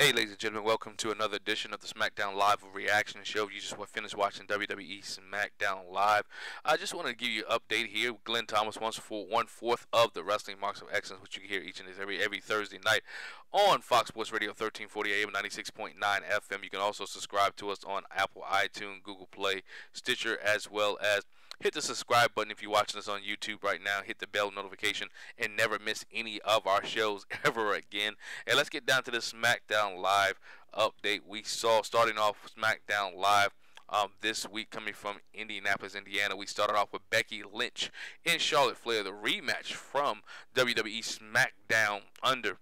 Hey, ladies and gentlemen, welcome to another edition of the SmackDown Live reaction show. You just finished watching WWE SmackDown Live. I just wanted to give you an update here. Glenn Thomas wants for 1/4 of the Wrestling Marks of Excellence, which you can hear each and every Thursday night on Fox Sports Radio 1340 AM 96.9 FM. You can also subscribe to us on Apple, iTunes, Google Play, Stitcher, as well as hit the subscribe button if you're watching us on YouTube right now. Hit the bell notification and never miss any of our shows ever again. And let's get down to the SmackDown Live update. We saw, starting off SmackDown Live this week coming from Indianapolis, Indiana. We started off with Becky Lynch and Charlotte Flair, the rematch from WWE SmackDown under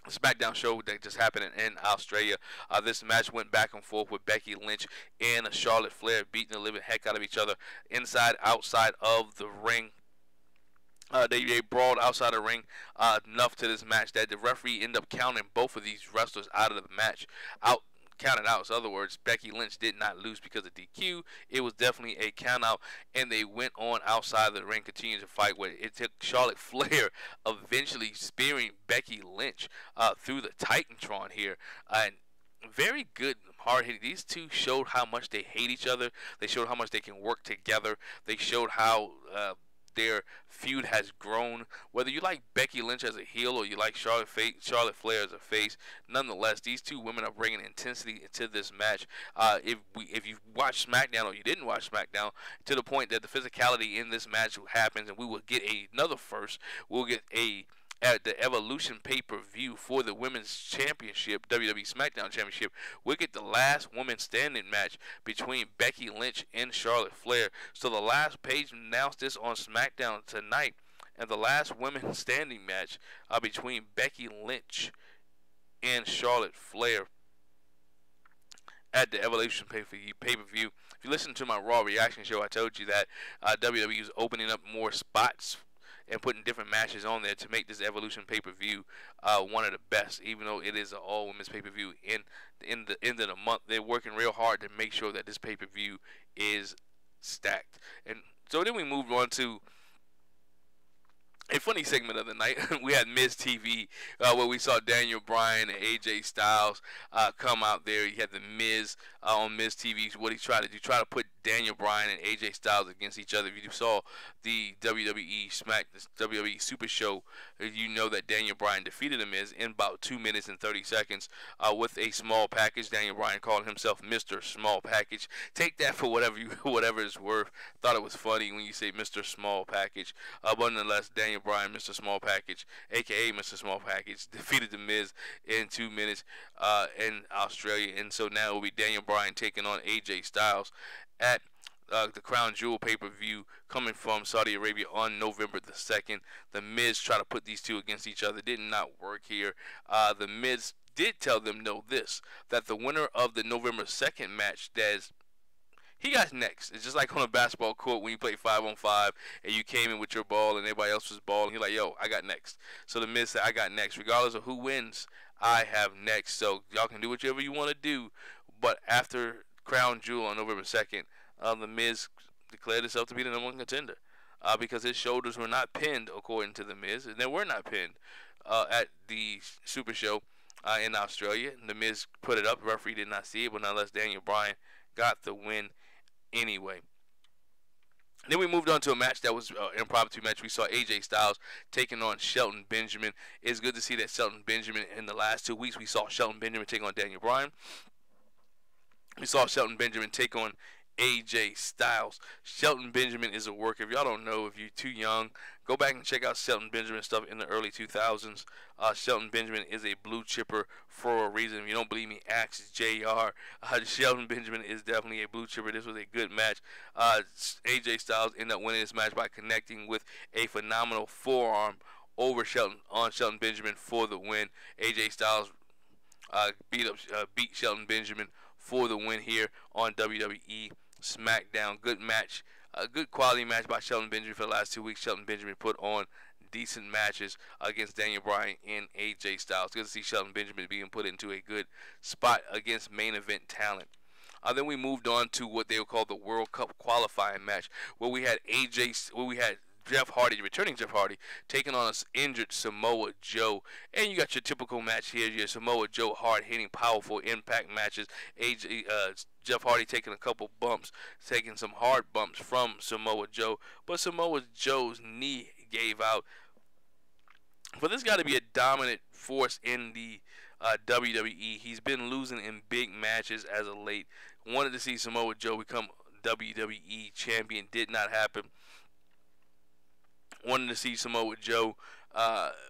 SmackDown show that just happened in Australia. This match went back and forth with Becky Lynch and Charlotte Flair beating the living heck out of each other inside, outside of the ring. They brawled outside the ring enough to this match that the referee ended up counting both of these wrestlers out of the match. Counted out. So in other words, Becky Lynch did not lose because of DQ. It was definitely a count out, and they went on outside of the ring, continuing to fight with it. It took Charlotte Flair eventually spearing Becky Lynch through the Titantron here. And very good, hard hitting. These two showed how much they hate each other. They showed how much they can work together. They showed how their feud has grown. Whether you like Becky Lynch as a heel or you like Charlotte Flair as a face, nonetheless, these two women are bringing intensity into this match. If you watch SmackDown or you didn't watch SmackDown, to the point that the physicality in this match happens, and we will get another first. We'll get at the Evolution pay-per-view for the Women's Championship, WWE SmackDown Championship. We'll get the last woman standing match between Becky Lynch and Charlotte Flair. So the last page announced this on SmackDown tonight, and the last women standing match between Becky Lynch and Charlotte Flair at the Evolution pay-per-view. If you listen to my Raw reaction show, I told you that WWE is opening up more spots and putting different matches on there to make this Evolution pay-per-view one of the best. Even though it is an all-women's pay-per-view in the end of the month, they're working real hard to make sure that this pay-per-view is stacked. And so then we moved on to a funny segment of the night. We had Miz TV, where we saw Daniel Bryan and AJ Styles come out there. You had the Miz on Miz TV. What he tried to do, try to put Daniel Bryan and AJ Styles against each other. If you saw the WWE Super Show, you know that Daniel Bryan defeated the Miz in about 2 minutes and 30 seconds with a small package. Daniel Bryan called himself Mr. Small Package. Take that for whatever it's worth. Thought it was funny when you say Mr. Small Package. But nonetheless, Daniel Bryan, Mr. Small Package, aka Mr. Small Package, defeated the Miz in 2 minutes in Australia. And so now it will be Daniel Bryan taking on AJ Styles at the Crown Jewel pay-per-view coming from Saudi Arabia on November the 2nd. The Miz tried to put these two against each other. Did not work here. The Miz did tell them that the winner of the November 2nd match, he got next. It's just like on a basketball court when you play 5-on-5 and you came in with your ball and everybody else was balling. He's like, yo, I got next. So the Miz said, I got next. Regardless of who wins, I have next. So y'all can do whatever you want to do. But after Crown Jewel on November 2nd, the Miz declared himself to be the number one contender because his shoulders were not pinned, according to the Miz, and they were not pinned at the Super Show in Australia. The Miz put it up. The referee did not see it, but nonetheless, Daniel Bryan got the win anyway. Then we moved on to a match that was an impromptu match. We saw AJ Styles taking on Shelton Benjamin. It's good to see that Shelton Benjamin, in the last 2 weeks, we saw Shelton Benjamin take on Daniel Bryan. We saw Shelton Benjamin take on AJ Styles. Shelton Benjamin is a worker. If y'all don't know, if you're too young, go back and check out Shelton Benjamin stuff in the early 2000s. Shelton Benjamin is a blue chipper for a reason. If you don't believe me, ask JR. Shelton Benjamin is definitely a blue chipper. This was a good match. AJ Styles ended up winning this match by connecting with a phenomenal forearm over Shelton Benjamin for the win. AJ Styles beat Shelton Benjamin for the win here on WWE SmackDown. Good match, a good quality match by Shelton Benjamin for the last 2 weeks. Shelton Benjamin put on decent matches against Daniel Bryan and AJ Styles. Good to see Shelton Benjamin being put into a good spot against main event talent. Then we moved on to what they would call the World Cup qualifying match, where we had Jeff Hardy, returning Jeff Hardy, taking on an injured Samoa Joe. And you got your typical match here, your Samoa Joe hard-hitting, powerful impact matches. Jeff Hardy taking a couple bumps, taking some hard bumps from Samoa Joe. But Samoa Joe's knee gave out. For this guy to be a dominant force in the WWE, he's been losing in big matches as of late. Wanted to see Samoa Joe become WWE champion. Did not happen. Wanted to see Samoa Joe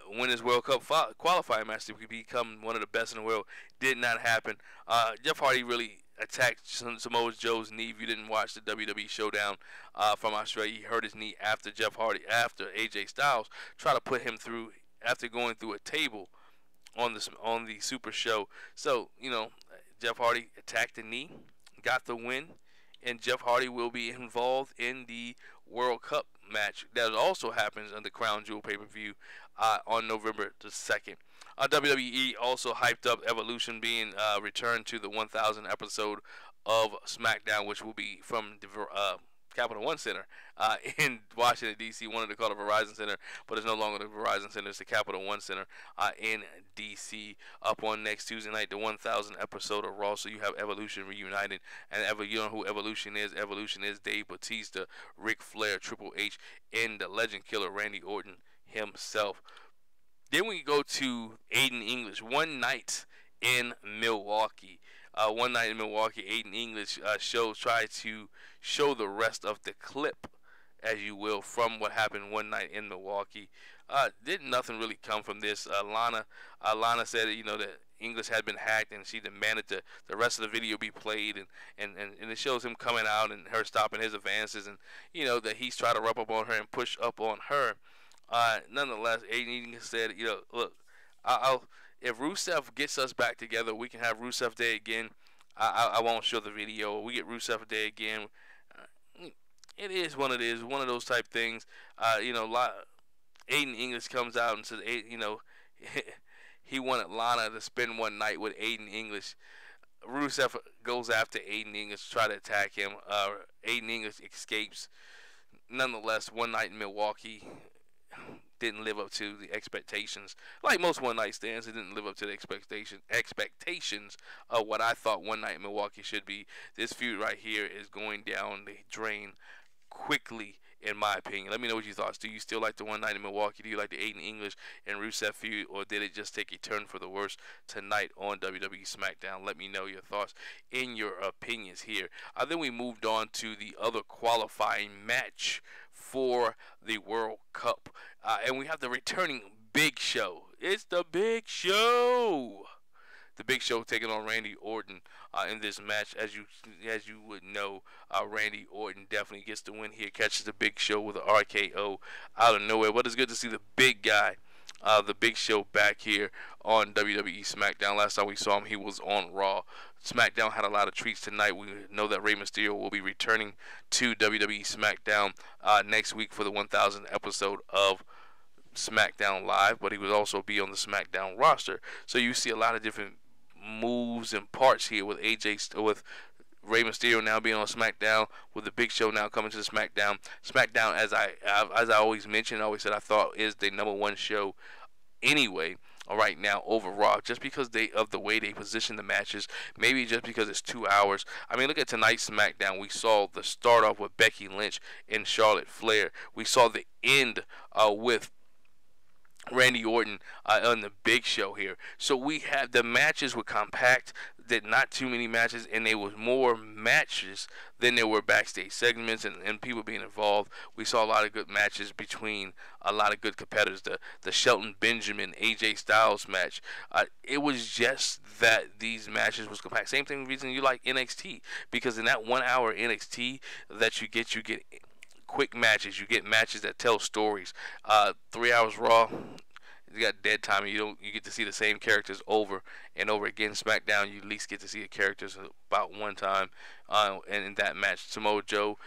win his World Cup qualifying match to become one of the best in the world. Did not happen. Jeff Hardy really attacked Samoa Joe's knee. If you didn't watch the WWE Showdown from Australia, he hurt his knee after AJ Styles tried to put him through after going through a table on the Super Show. So, you know, Jeff Hardy attacked the knee, got the win, and Jeff Hardy will be involved in the World Cup match that also happens on the Crown Jewel pay-per-view on November the 2nd. WWE also hyped up Evolution being returned to the 1000 episode of SmackDown, which will be from the Capital One Center in Washington, D.C. Wanted to call it Verizon Center, but it's no longer the Verizon Center. It's the Capital One Center in D.C. up on next Tuesday night, the 1000 episode of Raw. So you have Evolution reunited, and you know who Evolution is. Evolution is Dave Bautista, Ric Flair, Triple H, and the Legend Killer Randy Orton himself. Then we go to Aiden English, one night in Milwaukee. Aiden English tried to show the rest of the clip, as you will, from what happened one night in Milwaukee. Did nothing really come from this. Lana said, you know, that English had been hacked, and she demanded the rest of the video be played, and it shows him coming out and her stopping his advances, and you know that he's trying to rub up on her and push up on her. Nonetheless, Aiden English said, you know, look, if Rusev gets us back together, we can have Rusev Day again. I won't show the video. We get Rusev Day again. It is one of those type things. You know, Aiden English comes out and says, you know, he wanted Lana to spend one night with Aiden English. Rusev goes after Aiden English to try to attack him. Aiden English escapes. Nonetheless, one night in Milwaukee didn't live up to the expectations. Like most one-night stands, it didn't live up to the expectations of what I thought one night in Milwaukee should be. This feud right here is going down the drain quickly, in my opinion. Let me know what you thought. Do you still like the one night in Milwaukee? Do you like the Aiden English and Rusev feud, or did it just take a turn for the worse tonight on WWE SmackDown? Let me know your thoughts and your opinions here. Then we moved on to the other qualifying match for the World Cup, and we have the returning Big Show. It's the Big Show. The Big Show taking on Randy Orton in this match. As you would know, Randy Orton definitely gets the win here. Catches the Big Show with an RKO out of nowhere. But it's good to see the big guy, the Big Show, back here on WWE SmackDown. Last time we saw him, he was on Raw. SmackDown had a lot of treats tonight. We know that Rey Mysterio will be returning to WWE SmackDown next week for the 1000th episode of SmackDown Live, but he would also be on the SmackDown roster. So you see a lot of different moves and parts here with with Rey Mysterio now being on SmackDown, with the Big Show now coming to the SmackDown. SmackDown, as I always mentioned, always said, I thought is the #1 show anyway right now over Raw, just because of the way they position the matches. Maybe just because it's 2 hours. I mean, look at tonight's SmackDown. We saw the start off with Becky Lynch and Charlotte Flair. We saw the end with Randy Orton on the Big Show here. So we had the matches were compact, did not too many matches, and there was more matches than there were backstage segments and people being involved. We saw a lot of good matches between a lot of good competitors. The Shelton Benjamin AJ Styles match. It was just that these matches was compact. Same thing reason you like NXT, because in that 1 hour NXT that you get quick matches. You get matches that tell stories. 3 hours Raw, you got dead time. You get to see the same characters over and over again. SmackDown, you at least get to see the characters about one time. And in that match, Samoa Joe,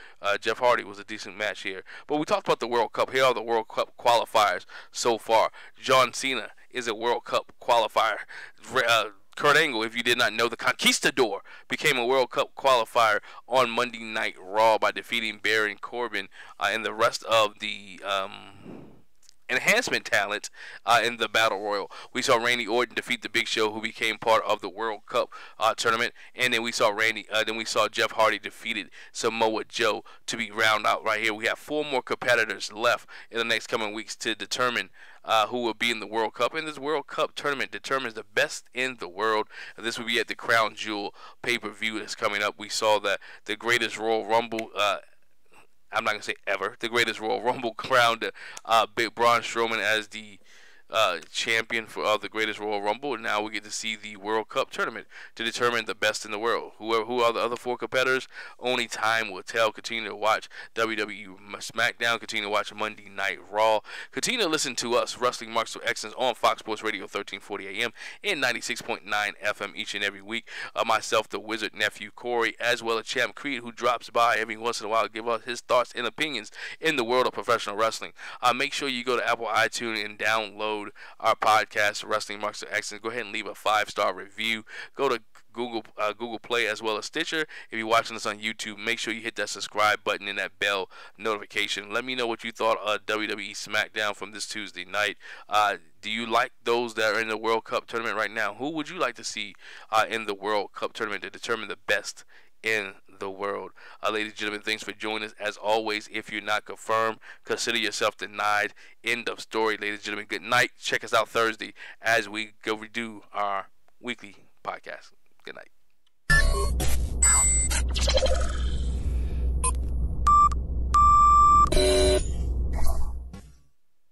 Jeff Hardy was a decent match here. But we talked about the World Cup. Here are the World Cup qualifiers so far. John Cena is a World Cup qualifier. Kurt Angle, if you did not know, the Conquistador, became a World Cup qualifier on Monday Night Raw by defeating Baron Corbin and the rest of the enhancement talent in the Battle Royal. We saw Randy Orton defeat the Big Show, who became part of the World Cup tournament, and then we saw Jeff Hardy defeated Samoa Joe to be round out right here. We have 4 more competitors left in the next coming weeks to determine who will be in the World Cup. And this World Cup tournament determines the best in the world. This will be at the Crown Jewel pay-per-view that's coming up. We saw that the greatest Royal Rumble, I'm not going to say ever, the greatest Royal Rumble crowned Big Braun Strowman as the champion for the greatest Royal Rumble. And now we get to see the World Cup tournament to determine the best in the world. Who are the other 4 competitors? Only time will tell. Continue to watch WWE SmackDown. Continue to watch Monday Night Raw. Continue to listen to us, Wrestling Marks of Excellence, on Fox Sports Radio 1340 AM and 96.9 FM each and every week. Myself, the Wizard Nephew Corey, as well as Champ Creed, who drops by every once in a while to give us his thoughts and opinions in the world of professional wrestling. Make sure you go to Apple iTunes and download our podcast, Wrestling Marks of Excellence. Go ahead and leave a 5-star review. Go to Google Play as well as Stitcher. If you're watching this on YouTube, make sure you hit that subscribe button and that bell notification. Let me know what you thought of WWE SmackDown from this Tuesday night. Do you like those that are in the World Cup tournament right now? Who would you like to see in the World Cup tournament to determine the best in the world? Ladies and gentlemen, thanks for joining us. As always, if you're not confirmed, consider yourself denied. End of story, ladies and gentlemen. Good night. Check us out Thursday as we go redo our weekly podcast. Good night.